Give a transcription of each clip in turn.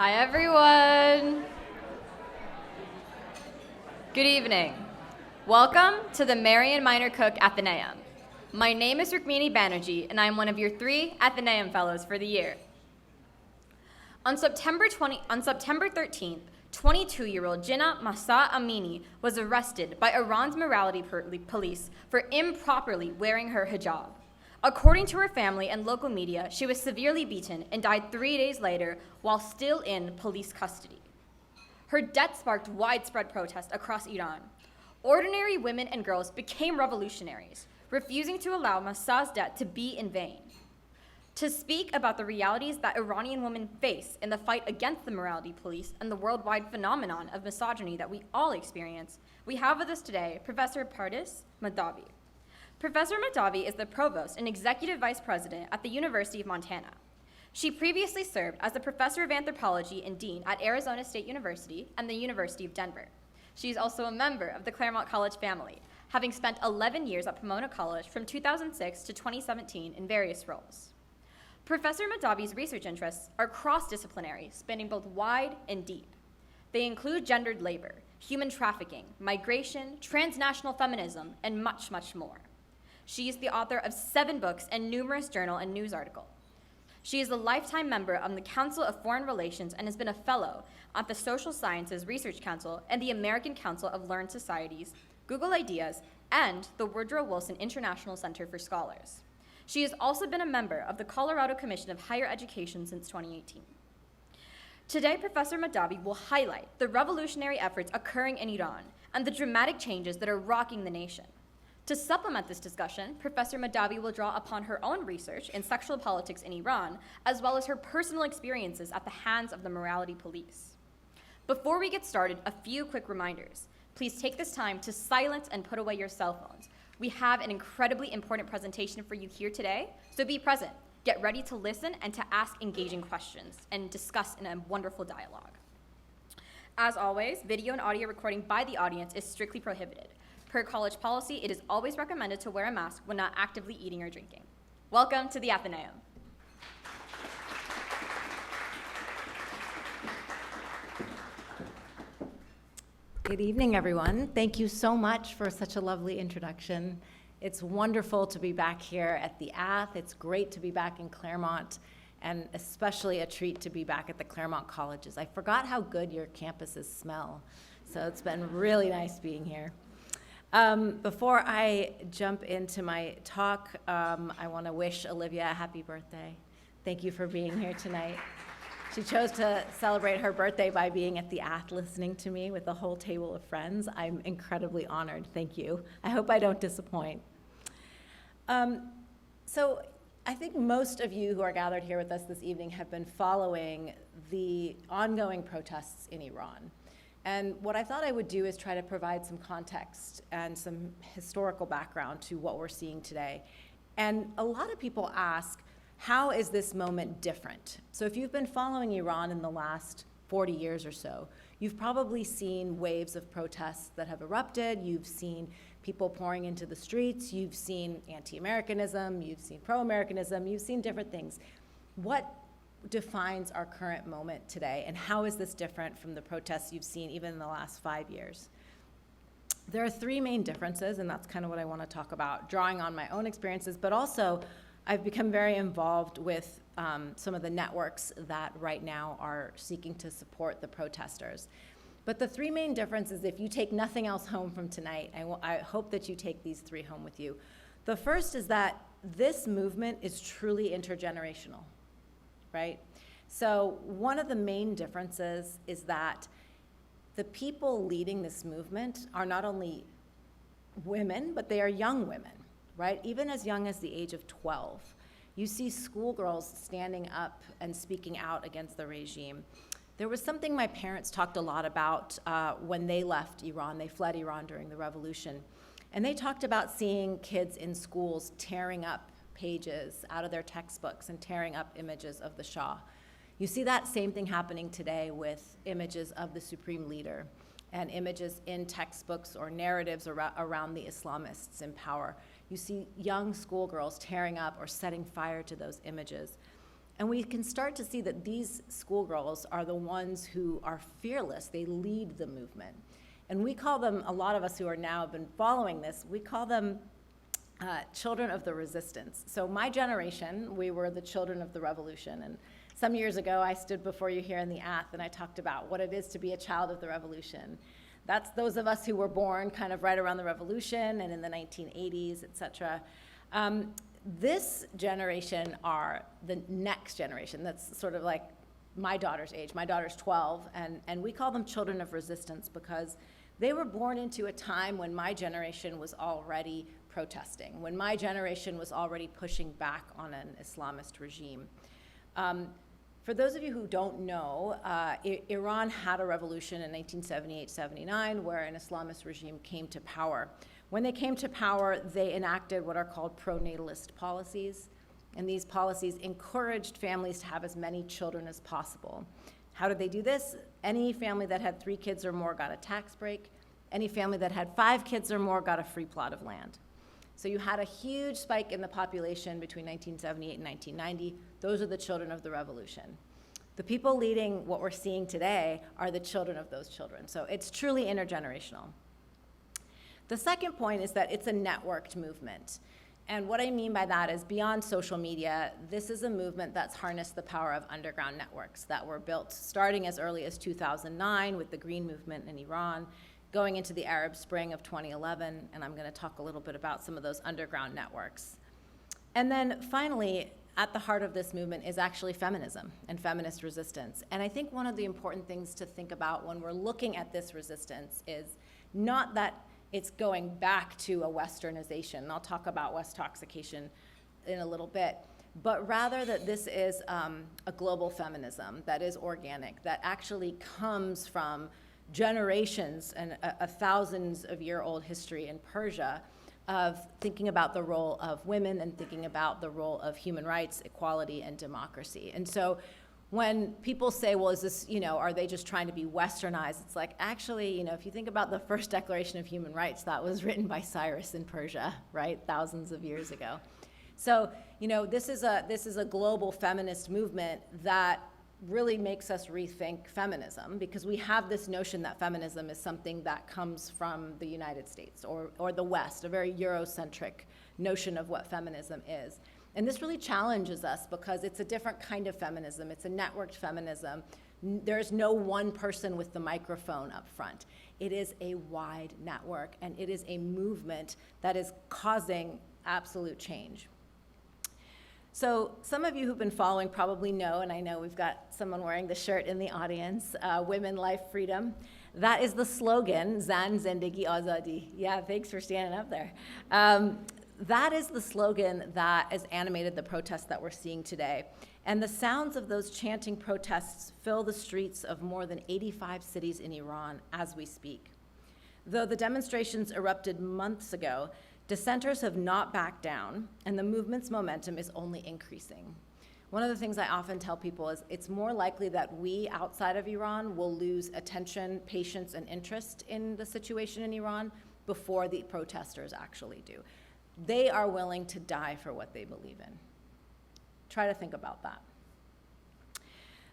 Hi, everyone. Good evening. Welcome to the Marian Minor Cook Athenaeum. My name is Rukmini Banerjee, and I am one of your 3 Athenaeum Fellows for the year. On September 13th, 22-year-old Jinnah Mahsa Amini was arrested by Iran's morality police for improperly wearing her hijab. According to her family and local media, she was severely beaten and died 3 days later while still in police custody. Her death sparked widespread protest across Iran. Ordinary women and girls became revolutionaries, refusing to allow Mahsa's death to be in vain. To speak about the realities that Iranian women face in the fight against the morality police and the worldwide phenomenon of misogyny that we all experience, we have with us today Professor Pardis Mahdavi. Professor Mahdavi is the provost and executive vice president at the University of Montana. She previously served as a professor of anthropology and dean at Arizona State University and the University of Denver. She is also a member of the Claremont College family, having spent 11 years at Pomona College from 2006 to 2017 in various roles. Professor Mahdavi's research interests are cross-disciplinary, spanning both wide and deep. They include gendered labor, human trafficking, migration, transnational feminism, and much, much more. She is the author of 7 books and numerous journal and news articles. She is a lifetime member of the Council of Foreign Relations and has been a fellow at the Social Sciences Research Council and the American Council of Learned Societies, Google Ideas, and the Woodrow Wilson International Center for Scholars. She has also been a member of the Colorado Commission of Higher Education since 2018. Today, Professor Mahdavi will highlight the revolutionary efforts occurring in Iran and the dramatic changes that are rocking the nation. To supplement this discussion, Professor Mahdavi will draw upon her own research in sexual politics in Iran, as well as her personal experiences at the hands of the morality police. Before we get started, a few quick reminders. Please take this time to silence and put away your cell phones. We have an incredibly important presentation for you here today, so be present. Get ready to listen and to ask engaging questions and discuss in a wonderful dialogue. As always, video and audio recording by the audience is strictly prohibited. Per college policy, it is always recommended to wear a mask when not actively eating or drinking. Welcome to the Athenaeum. Good evening, everyone. Thank you so much for such a lovely introduction. It's wonderful to be back here at the Ath. It's great to be back in Claremont, and especially a treat to be back at the Claremont colleges. I forgot how good your campuses smell, so it's been really nice being here. Before I jump into my talk, I want to wish Olivia a happy birthday. Thank you for being here tonight. She chose to celebrate her birthday by being at the Ath listening to me with a whole table of friends. I'm incredibly honored. Thank you. I hope I don't disappoint. So I think most of you who are gathered here with us this evening have been following the ongoing protests in Iran. And what I thought I would do is try to provide some context and some historical background to what we're seeing today. And a lot of people ask, how is this moment different? So if you've been following Iran in the last 40 years or so, you've probably seen waves of protests that have erupted. You've seen people pouring into the streets. You've seen anti-Americanism. You've seen pro-Americanism. You've seen different things. What defines our current moment today, and how is this different from the protests you've seen even in the last 5 years? There are 3 main differences, and that's kind of what I want to talk about, drawing on my own experiences, but also I've become very involved with some of the networks that right now are seeking to support the protesters. But the 3 main differences, if you take nothing else home from tonight, I hope that you take these 3 home with you. The first is that this movement is truly intergenerational. Right? So one of the main differences is that the people leading this movement are not only women, but they are young women, right? Even as young as the age of 12. You see schoolgirls standing up and speaking out against the regime. There was something my parents talked a lot about when they left Iran. They fled Iran during the revolution. And they talked about seeing kids in schools tearing up pages out of their textbooks and tearing up images of the Shah. You see that same thing happening today with images of the Supreme Leader and images in textbooks or narratives around the Islamists in power. You see young schoolgirls tearing up or setting fire to those images. And we can start to see that these schoolgirls are the ones who are fearless. They lead the movement. And we call them, a lot of us who are now been following this, we call them children of the resistance. So my generation, we were the children of the revolution. And some years ago, I stood before you here in the Ath and I talked about what it is to be a child of the revolution. That's those of us who were born kind of right around the revolution and in the 1980s, et cetera. This generation are the next generation. That's sort of like my daughter's age. My daughter's 12, and we call them children of resistance because they were born into a time when my generation was already protesting, when my generation was already pushing back on an Islamist regime. For those of you who don't know, Iran had a revolution in 1978-79 where an Islamist regime came to power. When they came to power, they enacted what are called pro-natalist policies, and these policies encouraged families to have as many children as possible. How did they do this? Any family that had 3 kids or more got a tax break. Any family that had 5 kids or more got a free plot of land. So you had a huge spike in the population between 1978 and 1990. Those are the children of the revolution. The people leading what we're seeing today are the children of those children. So it's truly intergenerational. The second point is that it's a networked movement. And what I mean by that is beyond social media, this is a movement that's harnessed the power of underground networks that were built starting as early as 2009 with the Green Movement in Iran, going into the Arab Spring of 2011, and I'm going to talk a little bit about some of those underground networks. And then finally, at the heart of this movement is actually feminism and feminist resistance. And I think one of the important things to think about when we're looking at this resistance is not that it's going back to a westernization, and I'll talk about Westoxication in a little bit, but rather that this is a global feminism that is organic, that actually comes from generations and a thousands of year old history in Persia of thinking about the role of women and thinking about the role of human rights, equality, and democracy. And so when people say, well, is this, are they just trying to be westernized? It's like, actually, if you think about the first Declaration of Human Rights, that was written by Cyrus in Persia, right, thousands of years ago. So, this is a global feminist movement that really makes us rethink feminism because we have this notion that feminism is something that comes from the United States or the West, a very Eurocentric notion of what feminism is. And this really challenges us because it's a different kind of feminism. It's a networked feminism. There's no one person with the microphone up front. It is a wide network, and it is a movement that is causing absolute change. So some of you who've been following probably know, and I know we've got someone wearing the shirt in the audience, Women, Life, Freedom. That is the slogan, Zan Zindagi Azadi. Yeah, thanks for standing up there. That is the slogan that has animated the protests that we're seeing today. And the sounds of those chanting protests fill the streets of more than 85 cities in Iran as we speak. Though the demonstrations erupted months ago, dissenters have not backed down, and the movement's momentum is only increasing. One of the things I often tell people is it's more likely that we outside of Iran will lose attention, patience, and interest in the situation in Iran before the protesters actually do. They are willing to die for what they believe in. Try to think about that.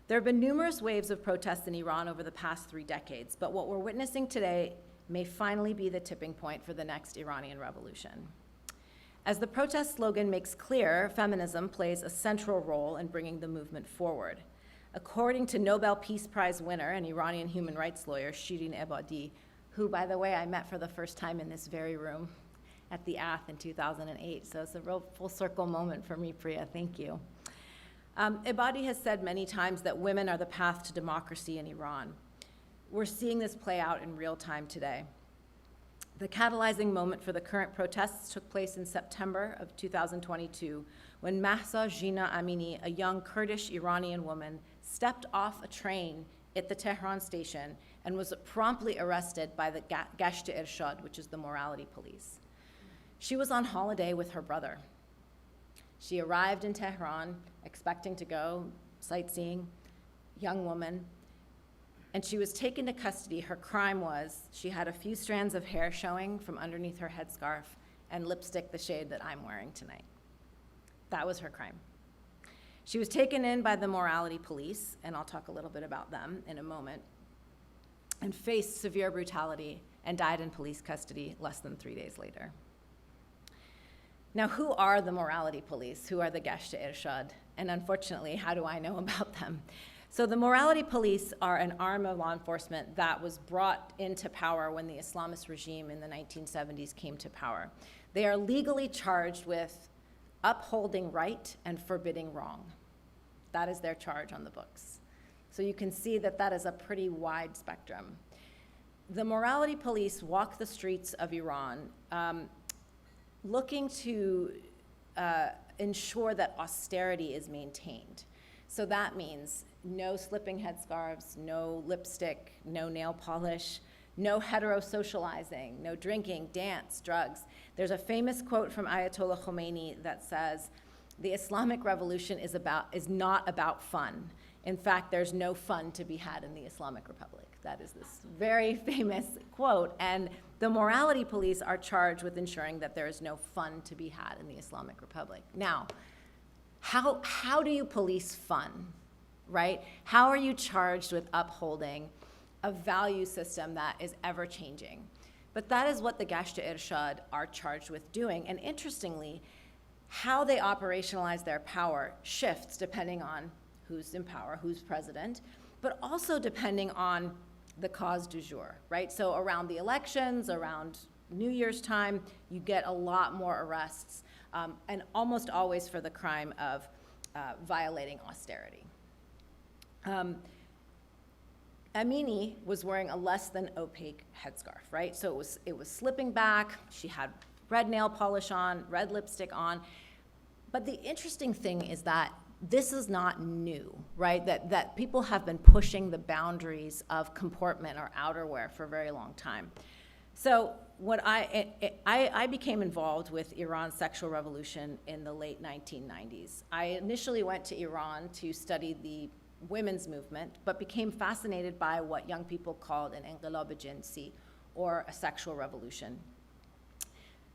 There have been numerous waves of protests in Iran over the past 3 decades, but what we're witnessing today may finally be the tipping point for the next Iranian revolution. As the protest slogan makes clear, feminism plays a central role in bringing the movement forward. According to Nobel Peace Prize winner and Iranian human rights lawyer Shirin Ebadi, who, by the way, I met for the first time in this very room at the Ath in 2008, so it's a real full circle moment for me, Priya, thank you. Ebadi has said many times that women are the path to democracy in Iran. We're seeing this play out in real time today. The catalyzing moment for the current protests took place in September of 2022 when Mahsa Amini, a young Kurdish Iranian woman, stepped off a train at the Tehran station and was promptly arrested by the Gasht Irshad, which is the morality police. She was on holiday with her brother. She arrived in Tehran expecting to go sightseeing, young woman, and she was taken to custody. Her crime was she had a few strands of hair showing from underneath her headscarf and lipstick the shade that I'm wearing tonight. That was her crime. She was taken in by the morality police, and I'll talk a little bit about them in a moment, and faced severe brutality and died in police custody less than 3 days later. Now, who are the morality police? Who are the Gasht Irshad? And unfortunately, how do I know about them? So the morality police are an arm of law enforcement that was brought into power when the Islamist regime in the 1970s came to power. They are legally charged with upholding right and forbidding wrong. That is their charge on the books. So you can see that that is a pretty wide spectrum. The morality police walk the streets of Iran looking to ensure that austerity is maintained. So that means no slipping headscarves, no lipstick, no nail polish, no heterosocializing, no drinking, dance, drugs. There's a famous quote from Ayatollah Khomeini that says, "The Islamic Revolution is not about fun. In fact, there's no fun to be had in the Islamic Republic." That is this very famous quote. And the morality police are charged with ensuring that there is no fun to be had in the Islamic Republic. Now, how do you police fun, right? How are you charged with upholding a value system that is ever changing? But that is what the Gasht Irshad are charged with doing. And interestingly, how they operationalize their power shifts depending on who's in power, who's president, but also depending on the cause du jour, right? So around the elections, around New Year's time, you get a lot more arrests, and almost always for the crime of violating austerity. Amini was wearing a less than opaque headscarf, right? So it was slipping back. She had red nail polish on, red lipstick on. But the interesting thing is that this is not new, right? That people have been pushing the boundaries of comportment or outerwear for a very long time. So what I became involved with Iran's sexual revolution in the late 1990s. I initially went to Iran to study the women's movement, but became fascinated by what young people called an inqilab jinsi, or a sexual revolution.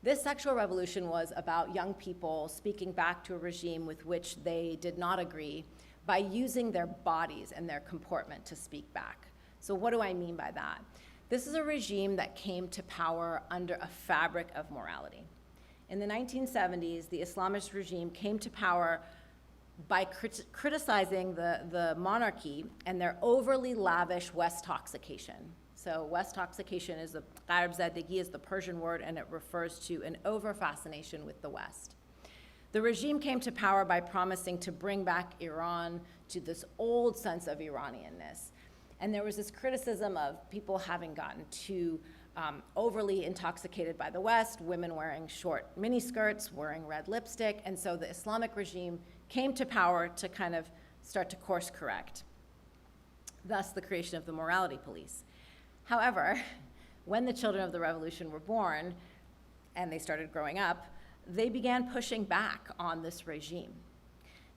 This sexual revolution was about young people speaking back to a regime with which they did not agree by using their bodies and their comportment to speak back. So what do I mean by that? This is a regime that came to power under a fabric of morality. In the 1970s, the Islamist regime came to power by criticizing the monarchy and their overly lavish West-toxication. So West-toxication is the Gharb-zadegi is the Persian word, and it refers to an over-fascination with the West. The regime came to power by promising to bring back Iran to this old sense of Iranianness. And there was this criticism of people having gotten too overly intoxicated by the West, women wearing short miniskirts, wearing red lipstick, and so the Islamic regime came to power to kind of start to course correct. Thus, the creation of the morality police. However, when the children of the revolution were born and they started growing up, they began pushing back on this regime.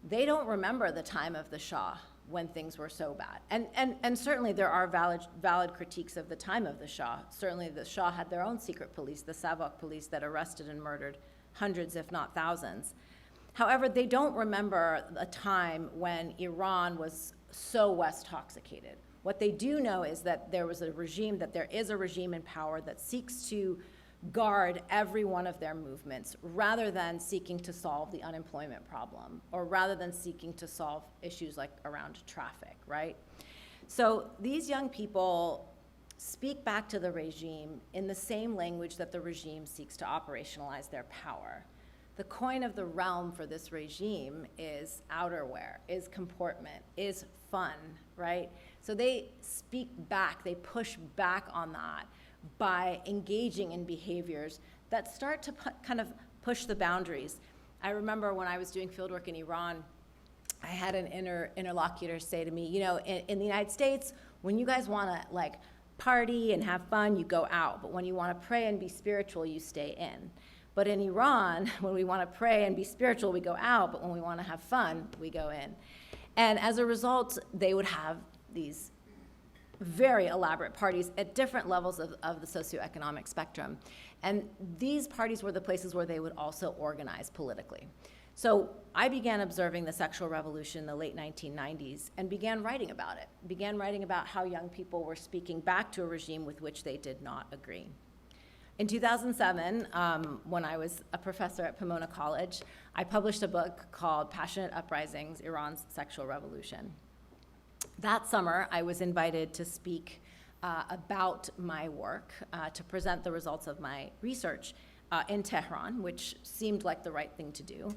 They don't remember the time of the Shah when things were so bad. And certainly there are valid critiques of the time of the Shah. Certainly the Shah had their own secret police, the Savak police, that arrested and murdered hundreds, if not thousands. However, they don't remember a time when Iran was so West-toxicated. What they do know is that there is a regime in power that seeks to guard every one of their movements rather than seeking to solve the unemployment problem or rather than seeking to solve issues like around traffic, right? So these young people speak back to the regime in the same language that the regime seeks to operationalize their power. The coin of the realm for this regime is outerwear, is comportment, is fun, right? So they speak back, they push back on that by engaging in behaviors that start to kind of push the boundaries. I remember when I was doing fieldwork in Iran, I had an interlocutor say to me, you know, in the United States, when you guys want to like party and have fun, you go out. But when you want to pray and be spiritual, you stay in. But in Iran, when we want to pray and be spiritual, we go out. But when we want to have fun, we go in. And as a result, they would have these very elaborate parties at different levels of the socioeconomic spectrum. And these parties were the places where they would also organize politically. So I began observing the sexual revolution in the late 1990s and began writing about it, began writing about how young people were speaking back to a regime with which they did not agree. In 2007, when I was a professor at Pomona College, I published a book called Passionate Uprisings, Iran's Sexual Revolution. That summer, I was invited to speak about my work, to present the results of my research in Tehran, which seemed like the right thing to do.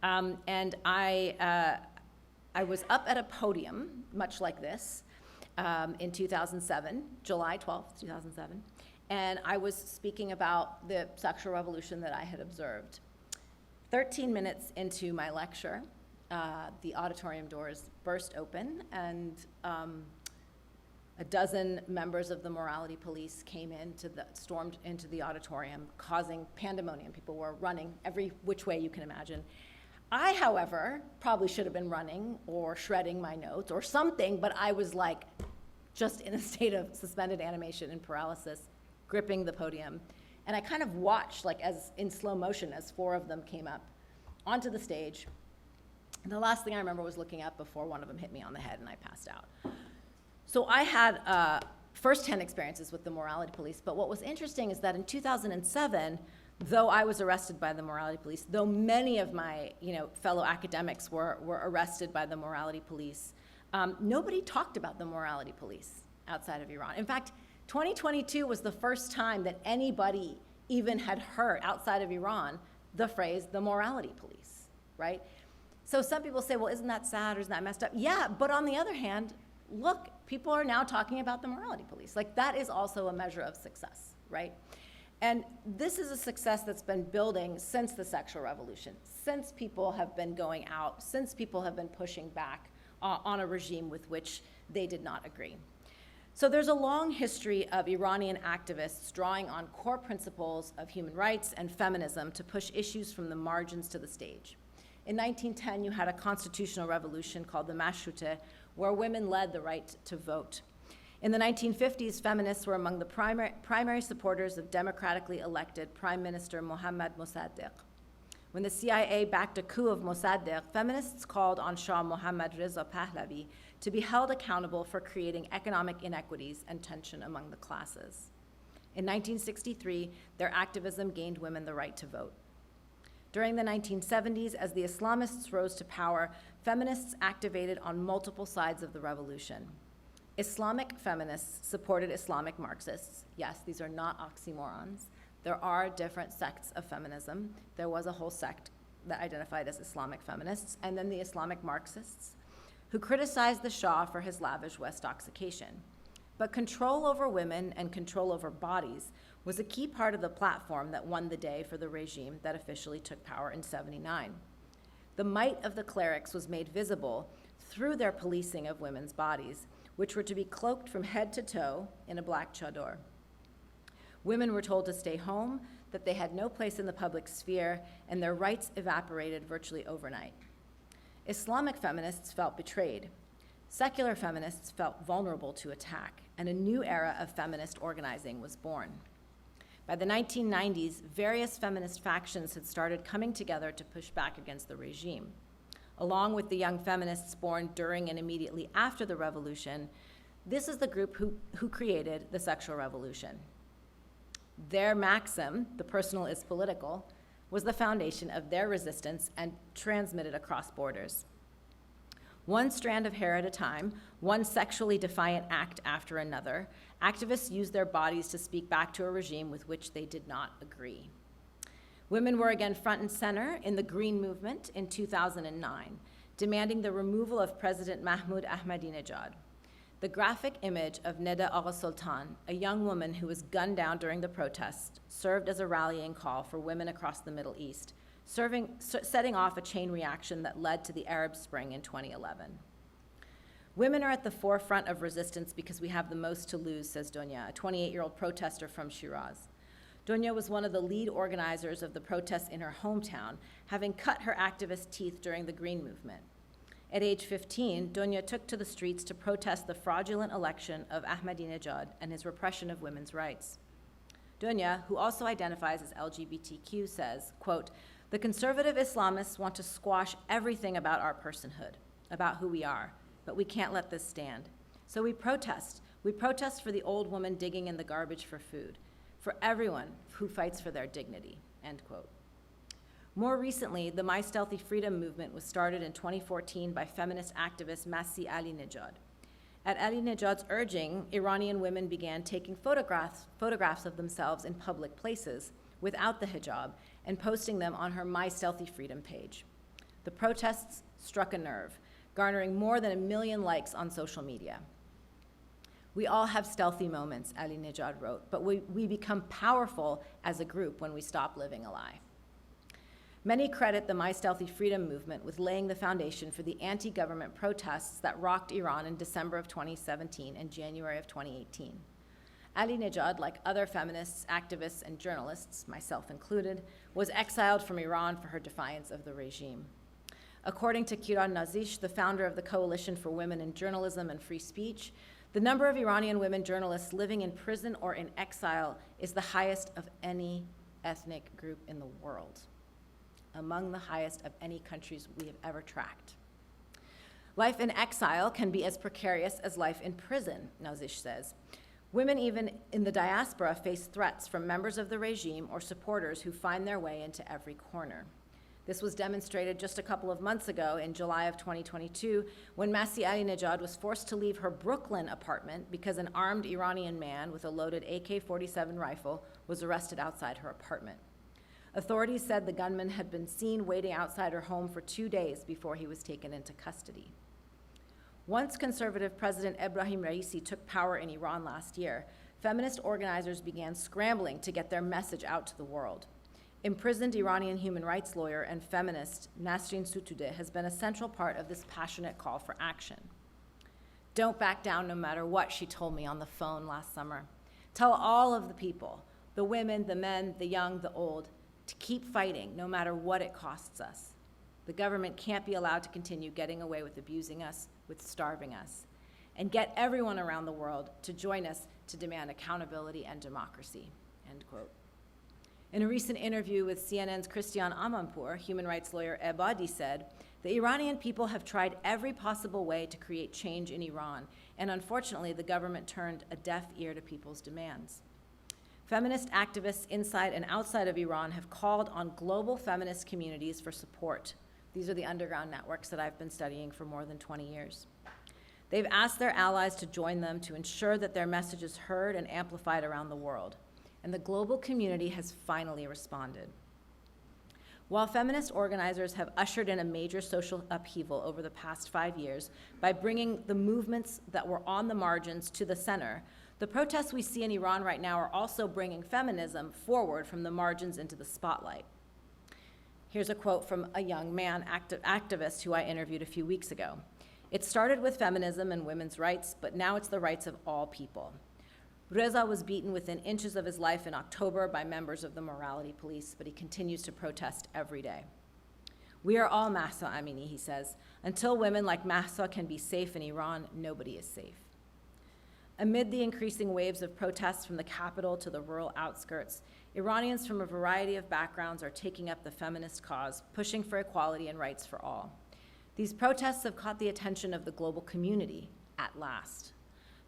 And I was up at a podium, much like this, in 2007, July 12th, 2007, and I was speaking about the sexual revolution that I had observed. 13 minutes into my lecture, the auditorium doors burst open, and a dozen members of the morality police stormed into the auditorium, causing pandemonium. People were running every which way you can imagine. I, however, probably should have been running or shredding my notes or something, but I was like just in a state of suspended animation and paralysis, gripping the podium. And I kind of watched, like as in slow motion, as 4 of them came up onto the stage. And the last thing I remember was looking up before one of them hit me on the head and I passed out. So I had firsthand experiences with the morality police, but what was interesting is that in 2007, though I was arrested by the morality police, though many of my fellow academics were arrested by the morality police, nobody talked about the morality police outside of Iran. In fact, 2022 was the first time that anybody even had heard outside of Iran the phrase the morality police, right? So some people say, well, isn't that sad or isn't that messed up? Yeah, but on the other hand, look, people are now talking about the morality police. Like that is also a measure of success, right? And this is a success that's been building since the sexual revolution, since people have been going out, since people have been pushing back on a regime with which they did not agree. So there's a long history of Iranian activists drawing on core principles of human rights and feminism to push issues from the margins to the stage. In 1910, you had a constitutional revolution called the Mashruta, where women led the right to vote. In the 1950s, feminists were among the primary supporters of democratically elected Prime Minister Mohammad Mossadegh. When the CIA backed a coup of Mossadegh, feminists called on Shah Mohammad Reza Pahlavi to be held accountable for creating economic inequities and tension among the classes. In 1963, their activism gained women the right to vote. During the 1970s, as the Islamists rose to power, feminists activated on multiple sides of the revolution. Islamic feminists supported Islamic Marxists. Yes, these are not oxymorons. There are different sects of feminism. There was a whole sect that identified as Islamic feminists, and then the Islamic Marxists, who criticized the Shah for his lavish Westoxication. But control over women and control over bodies was a key part of the platform that won the day for the regime that officially took power in '79. The might of the clerics was made visible through their policing of women's bodies, which were to be cloaked from head to toe in a black chador. Women were told to stay home, that they had no place in the public sphere, and their rights evaporated virtually overnight. Islamic feminists felt betrayed. Secular feminists felt vulnerable to attack, and a new era of feminist organizing was born. By the 1990s, various feminist factions had started coming together to push back against the regime. Along with the young feminists born during and immediately after the revolution, this is the group who created the sexual revolution. Their maxim, the personal is political, was the foundation of their resistance and transmitted across borders. One strand of hair at a time, one sexually defiant act after another, activists used their bodies to speak back to a regime with which they did not agree. Women were again front and center in the Green Movement in 2009, demanding the removal of President Mahmoud Ahmadinejad. The graphic image of Neda Agha Sultan, a young woman who was gunned down during the protest, served as a rallying call for women across the Middle East, setting off a chain reaction that led to the Arab Spring in 2011. Women are at the forefront of resistance because we have the most to lose, says Donya, a 28-year-old protester from Shiraz. Donya was one of the lead organizers of the protests in her hometown, having cut her activist teeth during the Green Movement. At age 15, Donya took to the streets to protest the fraudulent election of Ahmadinejad and his repression of women's rights. Donya, who also identifies as LGBTQ, says, quote, The conservative Islamists want to squash everything about our personhood, about who we are, but we can't let this stand. So we protest. We protest for the old woman digging in the garbage for food, for everyone who fights for their dignity, end quote. More recently, the My Stealthy Freedom movement was started in 2014 by feminist activist Mahsa Amini. At Ahmadinejad's urging, Iranian women began taking photographs of themselves in public places without the hijab and posting them on her My Stealthy Freedom page. The protests struck a nerve, garnering more than 1 million likes on social media. We all have stealthy moments, Ahmadinejad wrote, but we become powerful as a group when we stop living a lie. Many credit the My Stealthy Freedom movement with laying the foundation for the anti-government protests that rocked Iran in December of 2017 and January of 2018. Ahmadinejad, like other feminists, activists, and journalists, myself included, was exiled from Iran for her defiance of the regime. According to Kiran Nazish, the founder of the Coalition for Women in Journalism and Free Speech, the number of Iranian women journalists living in prison or in exile is the highest of any ethnic group in the world, among the highest of any countries we have ever tracked. Life in exile can be as precarious as life in prison, Nazish says. Women even in the diaspora face threats from members of the regime or supporters who find their way into every corner. This was demonstrated just a couple of months ago in July of 2022 when Mahsa Amini was forced to leave her Brooklyn apartment because an armed Iranian man with a loaded AK-47 rifle was arrested outside her apartment. Authorities said the gunman had been seen waiting outside her home for 2 days before he was taken into custody. Once conservative President Ebrahim Raisi took power in Iran last year, feminist organizers began scrambling to get their message out to the world. Imprisoned Iranian human rights lawyer and feminist Nasrin Sotoudeh has been a central part of this passionate call for action. Don't back down no matter what, she told me on the phone last summer. Tell all of the people, the women, the men, the young, the old, to keep fighting no matter what it costs us. The government can't be allowed to continue getting away with abusing us, with starving us, and get everyone around the world to join us to demand accountability and democracy, end quote. In a recent interview with CNN's Christian Amanpour, human rights lawyer Ebadi said, the Iranian people have tried every possible way to create change in Iran, and unfortunately the government turned a deaf ear to people's demands. Feminist activists inside and outside of Iran have called on global feminist communities for support. These are the underground networks that I've been studying for more than 20 years. They've asked their allies to join them to ensure that their message is heard and amplified around the world. And the global community has finally responded. While feminist organizers have ushered in a major social upheaval over the past 5 years by bringing the movements that were on the margins to the center, the protests we see in Iran right now are also bringing feminism forward from the margins into the spotlight. Here's a quote from a young man activist who I interviewed a few weeks ago. It started with feminism and women's rights, but now it's the rights of all people. Reza was beaten within inches of his life in October by members of the morality police, but he continues to protest every day. We are all Mahsa Amini, he says. Until women like Mahsa can be safe in Iran, nobody is safe. Amid the increasing waves of protests from the capital to the rural outskirts, Iranians from a variety of backgrounds are taking up the feminist cause, pushing for equality and rights for all. These protests have caught the attention of the global community at last.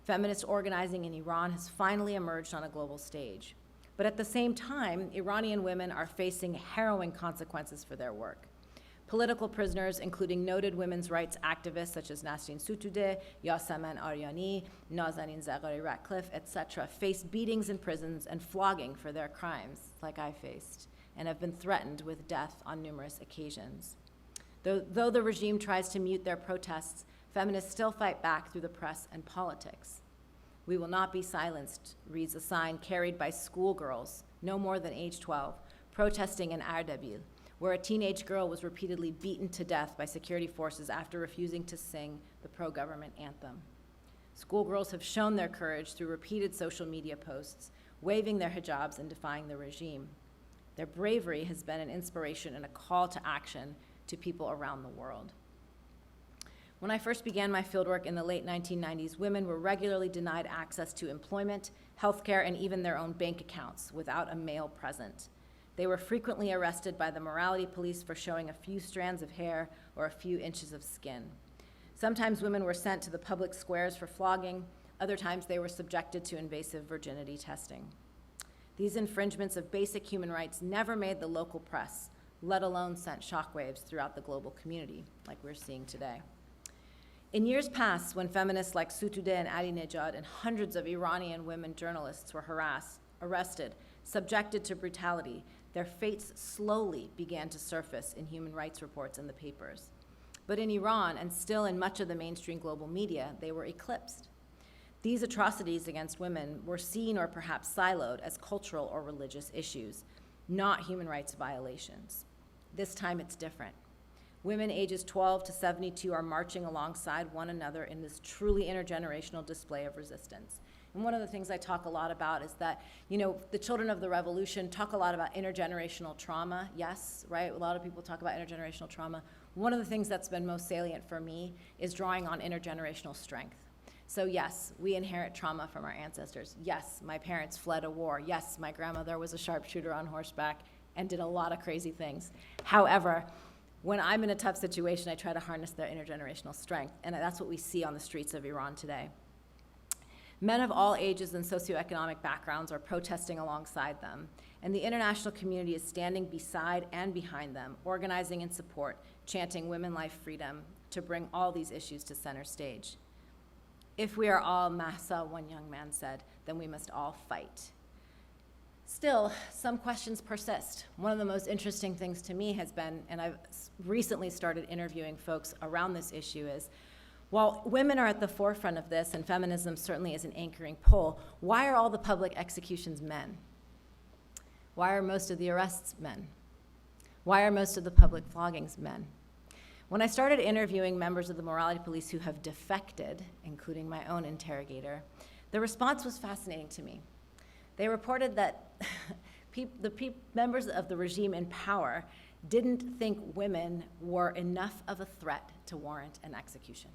Feminist organizing in Iran has finally emerged on a global stage. But at the same time, Iranian women are facing harrowing consequences for their work. Political prisoners, including noted women's rights activists such as Nasrin Sotoudeh, Yasaman Aryani, Nazanin Zaghari-Ratcliffe, etc., face beatings in prisons and flogging for their crimes, like I faced, and have been threatened with death on numerous occasions. Though the regime tries to mute their protests, feminists still fight back through the press and politics. We will not be silenced, reads a sign carried by schoolgirls, no more than age 12, protesting in Ardabil, where a teenage girl was repeatedly beaten to death by security forces after refusing to sing the pro-government anthem. Schoolgirls have shown their courage through repeated social media posts, waving their hijabs and defying the regime. Their bravery has been an inspiration and a call to action to people around the world. When I first began my fieldwork in the late 1990s, women were regularly denied access to employment, healthcare, and even their own bank accounts without a male present. They were frequently arrested by the morality police for showing a few strands of hair or a few inches of skin. Sometimes women were sent to the public squares for flogging. Other times they were subjected to invasive virginity testing. These infringements of basic human rights never made the local press, let alone sent shockwaves throughout the global community, like we're seeing today. In years past, when feminists like Sotoudeh and Ahmadinejad and hundreds of Iranian women journalists were harassed, arrested, subjected to brutality, their fates slowly began to surface in human rights reports in the papers. But in Iran, and still in much of the mainstream global media, they were eclipsed. These atrocities against women were seen or perhaps siloed as cultural or religious issues, not human rights violations. This time it's different. Women ages 12 to 72 are marching alongside one another in this truly intergenerational display of resistance. And one of the things I talk a lot about is that, the children of the revolution talk a lot about intergenerational trauma. Yes, right? A lot of people talk about intergenerational trauma. One of the things that's been most salient for me is drawing on intergenerational strength. So yes, we inherit trauma from our ancestors. Yes, my parents fled a war. Yes, my grandmother was a sharpshooter on horseback and did a lot of crazy things. However, when I'm in a tough situation, I try to harness their intergenerational strength, and that's what we see on the streets of Iran today. Men of all ages and socioeconomic backgrounds are protesting alongside them, and the international community is standing beside and behind them, organizing in support, chanting women, life, freedom, to bring all these issues to center stage. If we are all Mahsa, one young man said, then we must all fight. Still, some questions persist. One of the most interesting things to me has been, and I've recently started interviewing folks around this issue, is while women are at the forefront of this, and feminism certainly is an anchoring pole, why are all the public executions men? Why are most of the arrests men? Why are most of the public floggings men? When I started interviewing members of the morality police who have defected, including my own interrogator, the response was fascinating to me. They reported that members of the regime in power didn't think women were enough of a threat to warrant an execution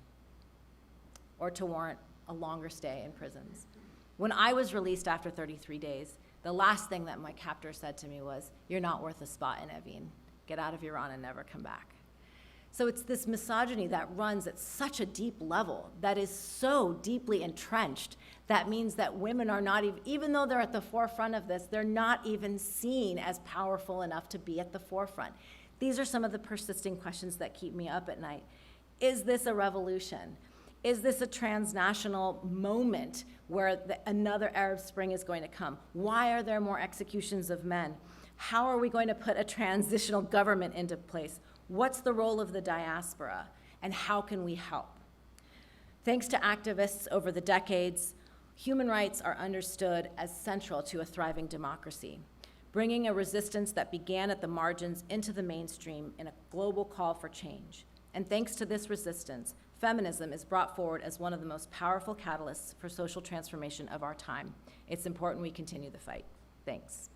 or to warrant a longer stay in prisons. When I was released after 33 days, the last thing that my captor said to me was, "You're not worth a spot in Evin. Get out of Iran and never come back." So it's this misogyny that runs at such a deep level, that is so deeply entrenched, that means that women are not even though they're at the forefront of this, they're not even seen as powerful enough to be at the forefront. These are some of the persisting questions that keep me up at night. Is this a revolution? Is this a transnational moment where another Arab Spring is going to come? Why are there more executions of men? How are we going to put a transitional government into place? What's the role of the diaspora, and how can we help? Thanks to activists over the decades, human rights are understood as central to a thriving democracy, bringing a resistance that began at the margins into the mainstream in a global call for change. And thanks to this resistance, feminism is brought forward as one of the most powerful catalysts for social transformation of our time. It's important we continue the fight. Thanks.